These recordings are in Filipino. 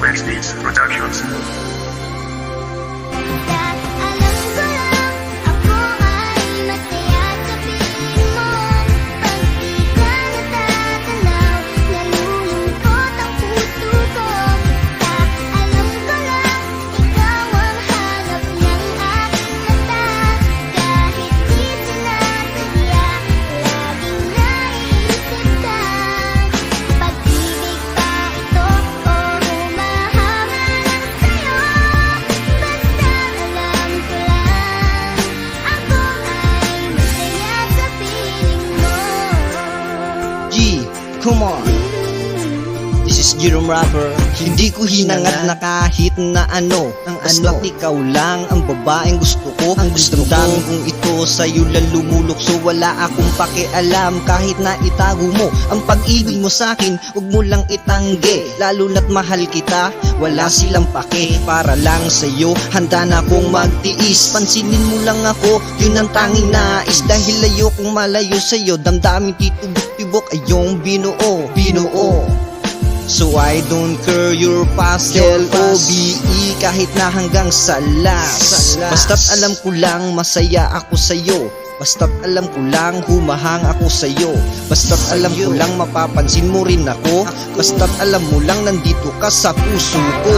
Wednesdays Productions. Come on, this is Jerome Rapper. Hindi ko hinangad na kahit na ano, basta't ikaw lang ang babaeng gusto ko. Ang damdamin kong ito sa'yo lang lumulukso. Wala akong pakialam kahit na itago mo ang pag-ibig mo sa'kin, huwag mo lang itanggi. Lalo na't mahal kita, wala silang pake. Para lang sa'yo, handa na akong magtiis. Pansinin mo lang ako, yun ang tanging nais. Dahil ayokong malayo sa'yo, damdamin titubok-tibok ay yung binuo. So I don't care your past, L-O-V-E, kahit na hanggang sa last. Basta't alam ko lang masaya ako sa'yo. Basta't alam ko lang humahang ako sa'yo. Basta't alam ko lang mapapansin mo rin ako. Basta't alam mo lang nandito ka sa puso ko.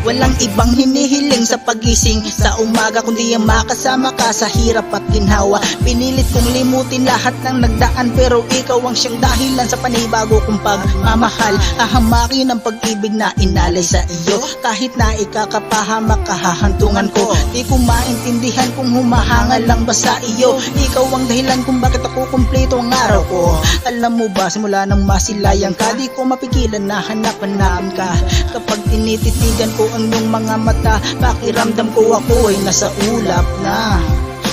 Walang ibang hinihiling sa pagising sa umaga kundi ang makasama ka sa hirap at ginhawa. Pinilit kong limutin lahat ng nagdaan, pero ikaw ang siyang dahilan sa panibago kong pagmamahal. Hahamakin ang pag-ibig na inalay sa iyo. Kahit na ikakapahamak kahahantungan ko, di ko maintindihan kung humahanga lang ba sa iyo. Ikaw ang dahilan kung bakit ako kumpleto ang araw ko. Alam mo ba, simula nang masilayan ka, di ko mapigilan na hanap-hanapin ka. Kapag tinititigan ko ang iyong mga mata, pakiramdam ko ako ay nasa ulap na.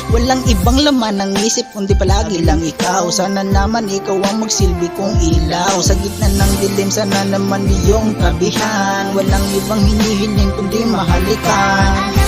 Walang ibang laman ng isip kundi palagi lang ikaw. Sana naman ikaw ang magsilbi kong ilaw. Sa gitna ng dilim, sana naman iyong tabihan. Walang ibang hinihiling kundi mahalikan.